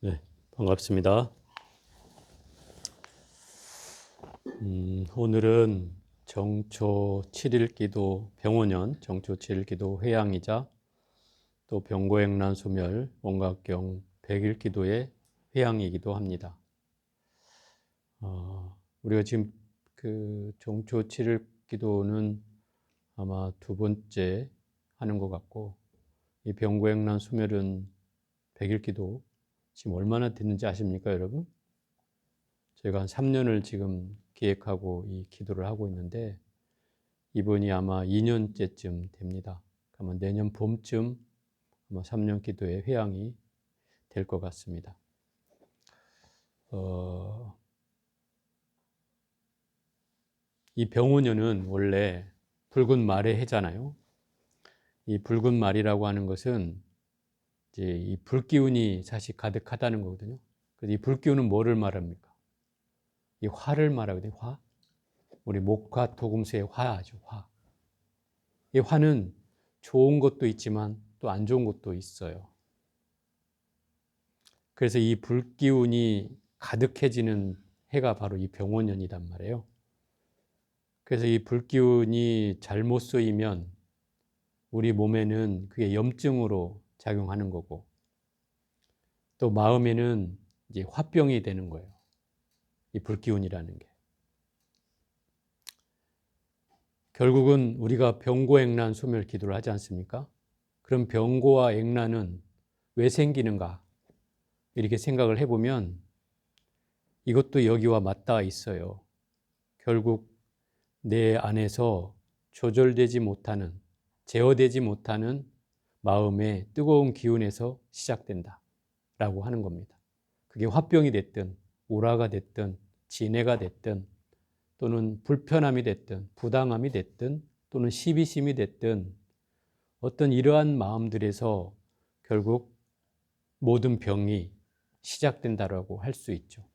네, 반갑습니다. 오늘은 정초 7일 기도 병원연 정초 7일 기도 회양이자 또 병고행란 소멸 원각경 100일 기도의 회양이기도 합니다. 우리가 지금 그 정초 7일 기도는 아마 두 번째 하는 것 같고, 이 병고행란 소멸은 100일 기도 지금 얼마나 됐는지 아십니까, 여러분? 저희가 한 3년을 지금 기획하고 이 기도를 하고 있는데, 이번이 아마 2년째쯤 됩니다. 아마 내년 봄쯤 아마 3년 기도의 회양이 될 것 같습니다. 이 병오년은 원래 붉은 말의 해잖아요. 이 붉은 말이라고 하는 것은 이제 이 불기운이 사실 가득하다는 거거든요. 그래서 이 불기운은 뭐를 말합니까? 이 화를 말하거든요. 화. 우리 목화 토금수의 화죠. 화. 이 화는 좋은 것도 있지만 또 안 좋은 것도 있어요. 그래서 이 불기운이 가득해지는 해가 바로 이 병오년이란 말이에요. 그래서 이 불기운이 잘못 쓰이면 우리 몸에는 그게 염증으로 작용하는 거고, 또 마음에는 이제 화병이 되는 거예요. 이 불기운이라는 게. 결국은 우리가 병고액란 소멸 기도를 하지 않습니까? 그럼 병고와 액란은 왜 생기는가? 이렇게 생각을 해보면 이것도 여기와 맞닿아 있어요. 결국 내 안에서 조절되지 못하는, 제어되지 못하는 마음의 뜨거운 기운에서 시작된다 라고 하는 겁니다. 그게 화병이 됐든 우라가 됐든 진해가 됐든 또는 불편함이 됐든 부당함이 됐든 또는 시비심이 됐든 어떤 이러한 마음들에서 결국 모든 병이 시작된다라고 할 수 있죠.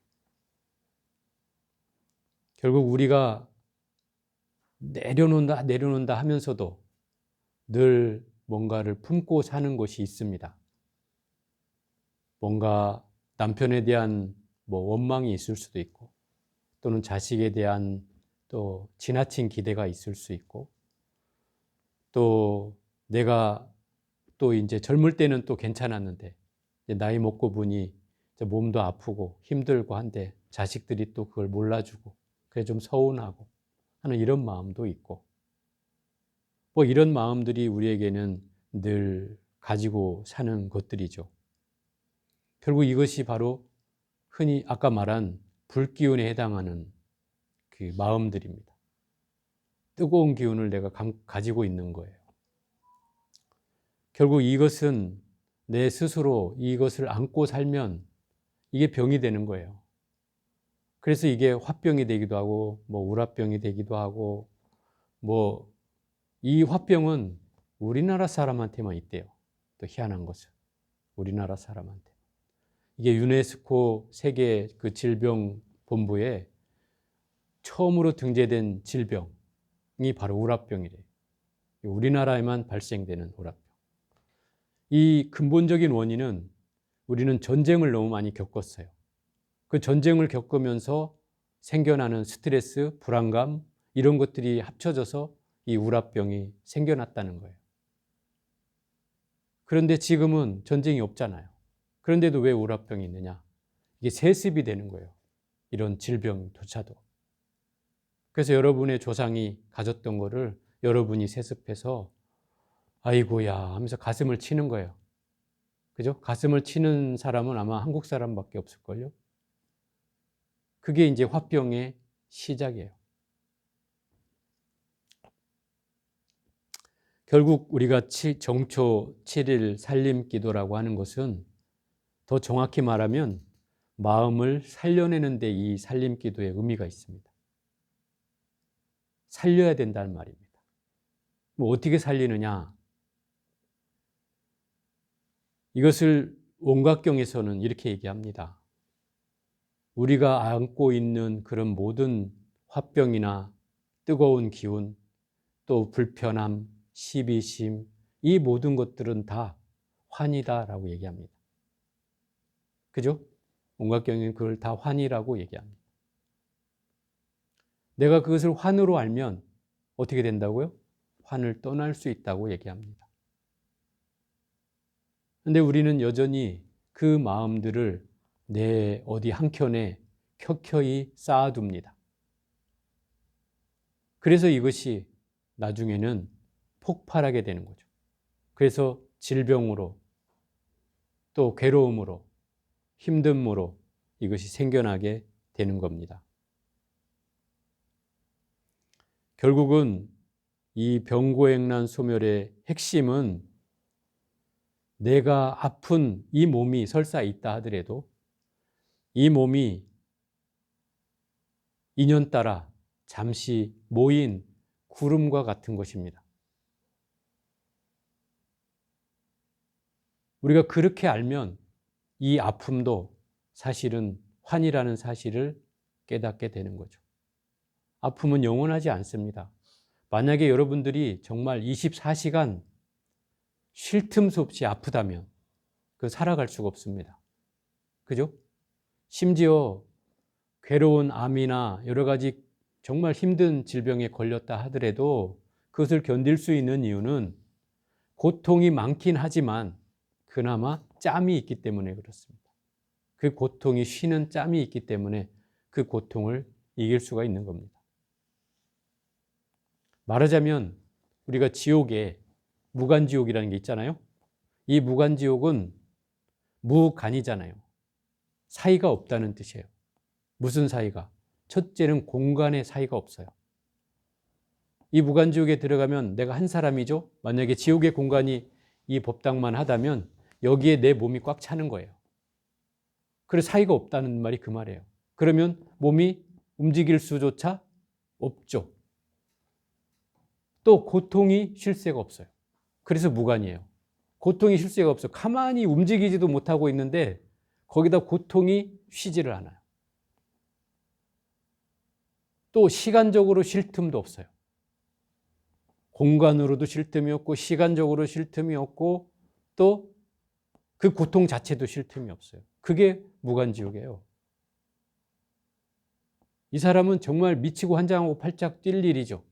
결국 우리가 내려놓는다 하면서도 늘 뭔가를 품고 사는 것이 있습니다. 뭔가 남편에 대한 원망이 있을 수도 있고, 또는 자식에 대한 또 지나친 기대가 있을 수 있고, 또 내가 또 이제 젊을 때는 또 괜찮았는데 이제 나이 먹고 보니 몸도 아프고 힘들고 한데 자식들이 또 그걸 몰라주고 그래 좀 서운하고 하는 이런 마음도 있고, 이런 마음들이 우리에게는 늘 가지고 사는 것들이죠. 결국 이것이 바로 흔히 아까 말한 불기운에 해당하는 그 마음들입니다. 뜨거운 기운을 내가 가지고 있는 거예요. 결국 이것은 내 스스로 이것을 안고 살면 이게 병이 되는 거예요. 그래서 이게 화병이 되기도 하고 우라병이 되기도 하고, 이 화병은 우리나라 사람한테만 있대요. 또 희한한 것은 우리나라 사람한테. 이게 유네스코 세계 그 질병본부에 처음으로 등재된 질병이 바로 우라병이래요. 우리나라에만 발생되는 우라병. 이 근본적인 원인은 우리는 전쟁을 너무 많이 겪었어요. 그 전쟁을 겪으면서 생겨나는 스트레스, 불안감 이런 것들이 합쳐져서 이 우라병이 생겨났다는 거예요. 그런데 지금은 전쟁이 없잖아요. 그런데도 왜 우라병이 있느냐? 이게 세습이 되는 거예요. 이런 질병조차도. 그래서 여러분의 조상이 가졌던 거를 여러분이 세습해서 아이고야 하면서 가슴을 치는 거예요. 그죠? 가슴을 치는 사람은 아마 한국 사람밖에 없을걸요? 그게 이제 화병의 시작이에요. 결국 우리가 정초 7일 살림 기도라고 하는 것은 더 정확히 말하면 마음을 살려내는 데 이 살림 기도의 의미가 있습니다. 살려야 된다는 말입니다. 어떻게 살리느냐? 이것을 원각경에서는 이렇게 얘기합니다. 우리가 안고 있는 그런 모든 화병이나 뜨거운 기운, 또 불편함, 시비심, 이 모든 것들은 다 환이다라고 얘기합니다. 그죠? 온갖 경영은 그걸 다 환이라고 얘기합니다. 내가 그것을 환으로 알면 어떻게 된다고요? 환을 떠날 수 있다고 얘기합니다. 근데 우리는 여전히 그 마음들을 내 어디 한켠에 켜켜이 쌓아둡니다. 그래서 이것이 나중에는 폭발하게 되는 거죠. 그래서 질병으로 또 괴로움으로 힘듦으로 이것이 생겨나게 되는 겁니다. 결국은 이 병고액난 소멸의 핵심은 내가 아픈 이 몸이 설사 있다 하더라도 이 몸이 인연 따라 잠시 모인 구름과 같은 것입니다. 우리가 그렇게 알면 이 아픔도 사실은 환이라는 사실을 깨닫게 되는 거죠. 아픔은 영원하지 않습니다. 만약에 여러분들이 정말 24시간 쉴 틈 수 없이 아프다면 그 살아갈 수가 없습니다. 그죠? 심지어 괴로운 암이나 여러 가지 정말 힘든 질병에 걸렸다 하더라도 그것을 견딜 수 있는 이유는 고통이 많긴 하지만 그나마 짬이 있기 때문에 그렇습니다. 그 고통이 쉬는 짬이 있기 때문에 그 고통을 이길 수가 있는 겁니다. 말하자면 우리가 지옥에 무간지옥이라는 게 있잖아요. 이 무간지옥은 무간이잖아요. 사이가 없다는 뜻이에요. 무슨 사이가? 첫째는 공간의 사이가 없어요. 이 무간지옥에 들어가면 내가 한 사람이죠. 만약에 지옥의 공간이 이 법당만 하다면 여기에 내 몸이 꽉 차는 거예요. 그래서 사이가 없다는 말이 그 말이에요. 그러면 몸이 움직일 수조차 없죠. 또 고통이 쉴 새가 없어요. 그래서 무간이에요. 고통이 쉴 새가 없어요. 가만히 움직이지도 못하고 있는데 거기다 고통이 쉬지를 않아요. 또 시간적으로 쉴 틈도 없어요. 공간으로도 쉴 틈이 없고 시간적으로 쉴 틈이 없고 또 그 고통 자체도 쉴 틈이 없어요. 그게 무간지옥이에요. 이 사람은 정말 미치고 환장하고 팔짝 뛸 일이죠.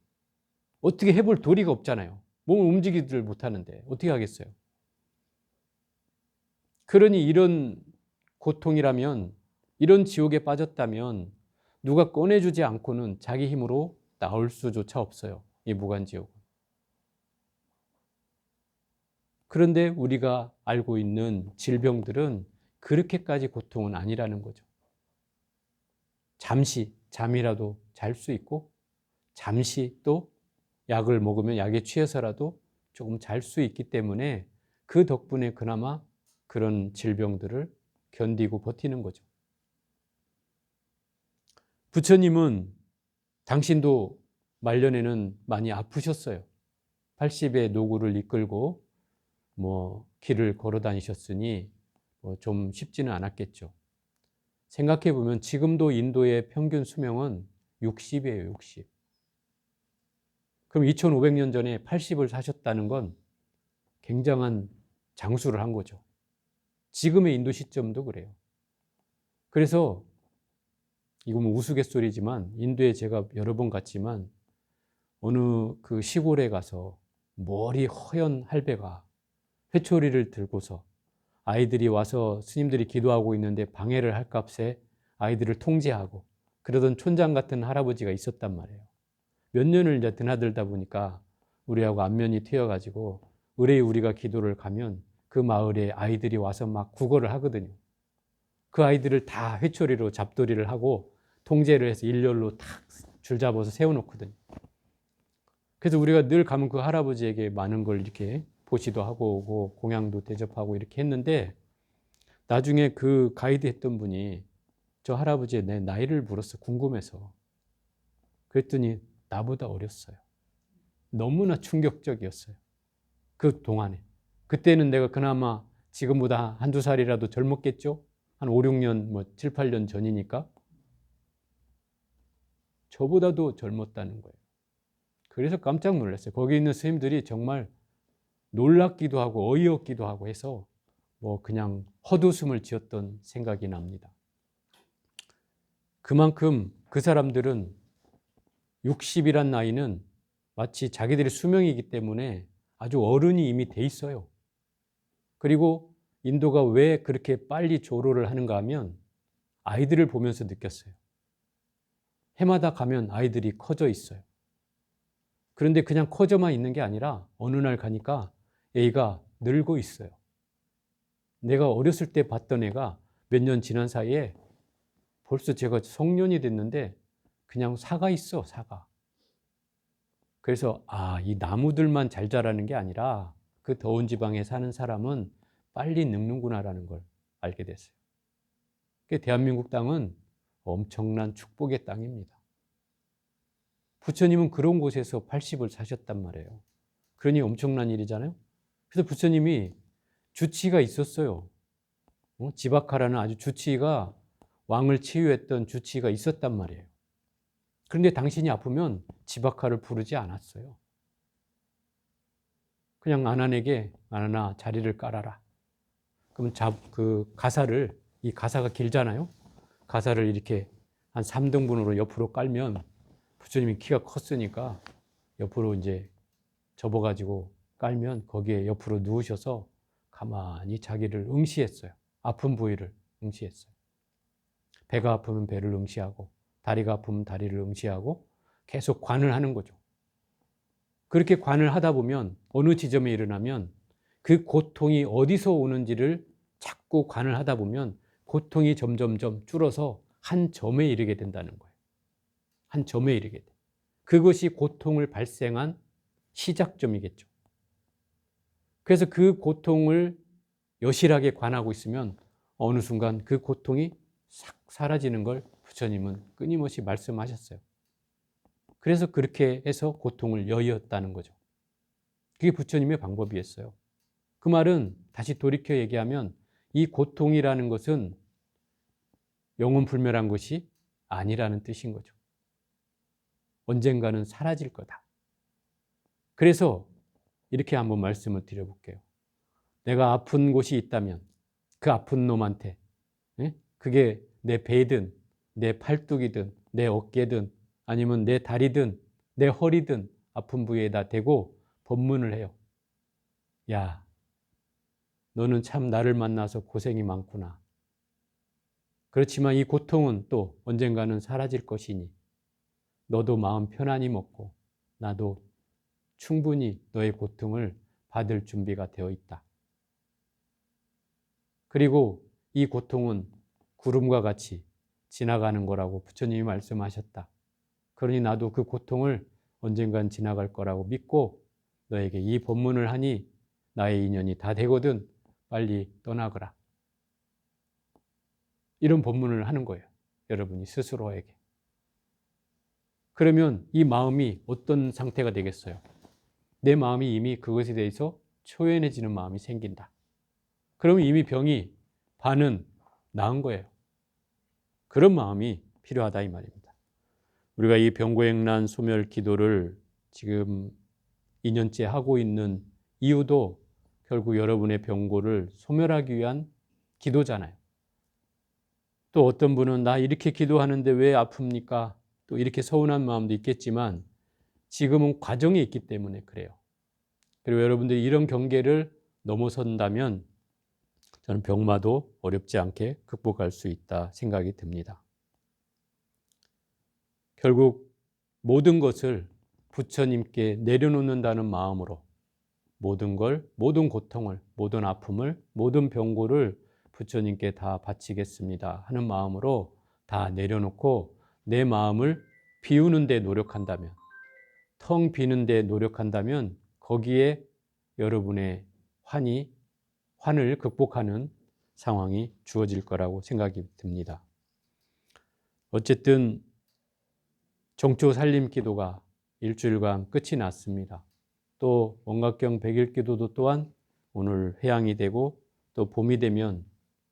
어떻게 해볼 도리가 없잖아요. 몸을 움직이지를 못하는데 어떻게 하겠어요? 그러니 이런 고통이라면, 이런 지옥에 빠졌다면 누가 꺼내주지 않고는 자기 힘으로 나올 수조차 없어요. 이 무간지옥은. 그런데 우리가 알고 있는 질병들은 그렇게까지 고통은 아니라는 거죠. 잠시 잠이라도 잘 수 있고 잠시 또 약을 먹으면 약에 취해서라도 조금 잘 수 있기 때문에 그 덕분에 그나마 그런 질병들을 견디고 버티는 거죠. 부처님은 당신도 말년에는 많이 아프셨어요. 80의 노구를 이끌고 길을 걸어 다니셨으니 좀 쉽지는 않았겠죠. 생각해 보면 지금도 인도의 평균 수명은 60이에요, 60. 그럼 2500년 전에 80을 사셨다는 건 굉장한 장수를 한 거죠. 지금의 인도 시점도 그래요. 그래서 이거 우스갯소리지만 인도에 제가 여러 번 갔지만 어느 그 시골에 가서 머리 허연 할배가 회초리를 들고서 아이들이 와서 스님들이 기도하고 있는데 방해를 할 값에 아이들을 통제하고 그러던 촌장 같은 할아버지가 있었단 말이에요. 몇 년을 이제 드나들다 보니까 우리하고 안면이 트여가지고 의뢰 우리가 기도를 가면 그 마을에 아이들이 와서 막 구걸을 하거든요. 그 아이들을 다 회초리로 잡돌이를 하고 통제를 해서 일렬로 탁 줄 잡아서 세워놓거든요. 그래서 우리가 늘 가면 그 할아버지에게 많은 걸 이렇게 보시도 하고 오고 공양도 대접하고 이렇게 했는데 나중에 그 가이드 했던 분이 저 할아버지의 내 나이를 물었어. 궁금해서. 그랬더니 나보다 어렸어요. 너무나 충격적이었어요. 그 동안에. 그때는 내가 그나마 지금보다 한두 살이라도 젊었겠죠? 한 5, 6년, 7, 8년 전이니까. 저보다도 젊었다는 거예요. 그래서 깜짝 놀랐어요. 거기 있는 스님들이 정말 놀랍기도 하고 어이없기도 하고 해서 그냥 헛웃음을 지었던 생각이 납니다. 그만큼 그 사람들은 60이란 나이는 마치 자기들의 수명이기 때문에 아주 어른이 이미 돼 있어요. 그리고 인도가 왜 그렇게 빨리 조로를 하는가 하면 아이들을 보면서 느꼈어요. 해마다 가면 아이들이 커져 있어요. 그런데 그냥 커져만 있는 게 아니라 어느 날 가니까 애가 늙어 있어요. 내가 어렸을 때 봤던 애가 몇 년 지난 사이에 벌써 제가 성년이 됐는데 그냥 사가 있어, 사가. 그래서 이 나무들만 잘 자라는 게 아니라 그 더운 지방에 사는 사람은 빨리 늙는구나라는 걸 알게 됐어요. 대한민국 땅은 엄청난 축복의 땅입니다. 부처님은 그런 곳에서 80을 사셨단 말이에요. 그러니 엄청난 일이잖아요. 그래서 부처님이 주치의가 있었어요. 지바카라는 아주 주치의가 왕을 치유했던 주치의가 있었단 말이에요. 그런데 당신이 아프면 지바카를 부르지 않았어요. 그냥 아난에게 아난아 자리를 깔아라. 그럼 이 가사가 길잖아요. 가사를 이렇게 한 3등분으로 옆으로 깔면 부처님이 키가 컸으니까 옆으로 이제 접어가지고 깔면 거기에 옆으로 누우셔서 가만히 자기를 응시했어요. 아픈 부위를 응시했어요. 배가 아프면 배를 응시하고 다리가 아프면 다리를 응시하고 계속 관을 하는 거죠. 그렇게 관을 하다 보면 어느 지점에 일어나면 그 고통이 어디서 오는지를 자꾸 관을 하다 보면 고통이 점점점 줄어서 한 점에 이르게 된다는 거예요. 한 점에 이르게 돼. 그것이 고통을 발생한 시작점이겠죠. 그래서 그 고통을 여실하게 관하고 있으면 어느 순간 그 고통이 싹 사라지는 걸 부처님은 끊임없이 말씀하셨어요. 그래서 그렇게 해서 고통을 여의었다는 거죠. 그게 부처님의 방법이었어요. 그 말은 다시 돌이켜 얘기하면 이 고통이라는 것은 영원불멸한 것이 아니라는 뜻인 거죠. 언젠가는 사라질 거다. 그래서 이렇게 한번 말씀을 드려볼게요. 내가 아픈 곳이 있다면 그 아픈 놈한테 그게 내 배든 내 팔뚝이든 내 어깨든 아니면 내 다리든 내 허리든 아픈 부위에다 대고 법문을 해요. 야, 너는 참 나를 만나서 고생이 많구나. 그렇지만 이 고통은 또 언젠가는 사라질 것이니 너도 마음 편안히 먹고 나도 충분히 너의 고통을 받을 준비가 되어 있다. 그리고 이 고통은 구름과 같이 지나가는 거라고 부처님이 말씀하셨다. 그러니 나도 그 고통을 언젠간 지나갈 거라고 믿고 너에게 이 법문을 하니 나의 인연이 다 되거든 빨리 떠나거라. 이런 법문을 하는 거예요. 여러분이 스스로에게. 그러면 이 마음이 어떤 상태가 되겠어요? 내 마음이 이미 그것에 대해서 초연해지는 마음이 생긴다. 그러면 이미 병이 반은 나은 거예요. 그런 마음이 필요하다 이 말입니다. 우리가 이 병고행난 소멸 기도를 지금 2년째 하고 있는 이유도 결국 여러분의 병고를 소멸하기 위한 기도잖아요. 또 어떤 분은 나 이렇게 기도하는데 왜 아픕니까? 또 이렇게 서운한 마음도 있겠지만 지금은 과정에 있기 때문에 그래요. 그리고 여러분들이 이런 경계를 넘어선다면 저는 병마도 어렵지 않게 극복할 수 있다 생각이 듭니다. 결국 모든 것을 부처님께 내려놓는다는 마음으로 모든 고통을, 모든 아픔을, 모든 병고를 부처님께 다 바치겠습니다 하는 마음으로 다 내려놓고 내 마음을 비우는 데 노력한다면, 텅 비는 데 노력한다면 거기에 여러분의 환을 극복하는 상황이 주어질 거라고 생각이 듭니다. 어쨌든 정초 살림 기도가 일주일간 끝이 났습니다. 또 원각경 100일 기도도 또한 오늘 회양이 되고 또 봄이 되면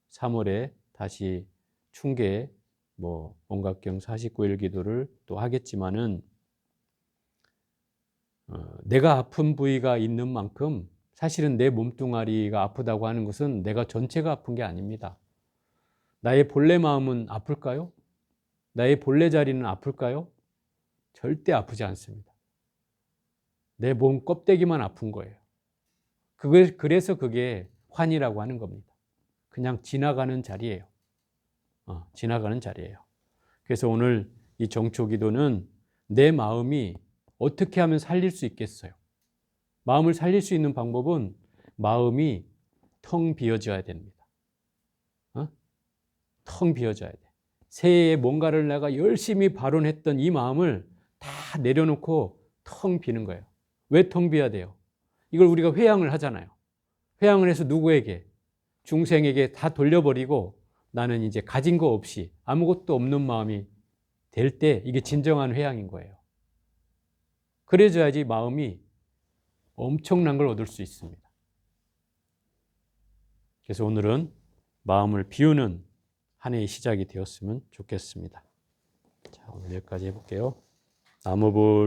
3월에 다시 충계 원각경 49일 기도를 또 하겠지만은 내가 아픈 부위가 있는 만큼 사실은 내 몸뚱아리가 아프다고 하는 것은 내가 전체가 아픈 게 아닙니다. 나의 본래 마음은 아플까요? 나의 본래 자리는 아플까요? 절대 아프지 않습니다. 내 몸 껍데기만 아픈 거예요. 그래서 그게 환이라고 하는 겁니다. 그냥 지나가는 자리예요. 지나가는 자리예요. 그래서 오늘 이 정초기도는 내 마음이 어떻게 하면 살릴 수 있겠어요? 마음을 살릴 수 있는 방법은 마음이 텅 비어져야 됩니다. 텅 비어져야 돼. 새해에 뭔가를 내가 열심히 발언했던 이 마음을 다 내려놓고 텅 비는 거예요. 왜 텅 비어야 돼요? 이걸 우리가 회양을 하잖아요. 회양을 해서 누구에게? 중생에게 다 돌려버리고 나는 이제 가진 거 없이 아무것도 없는 마음이 될 때 이게 진정한 회양인 거예요. 그래줘야지 마음이 엄청난 걸 얻을 수 있습니다. 그래서 오늘은 마음을 비우는 한 해의 시작이 되었으면 좋겠습니다. 자, 오늘 여기까지 해볼게요. 나무불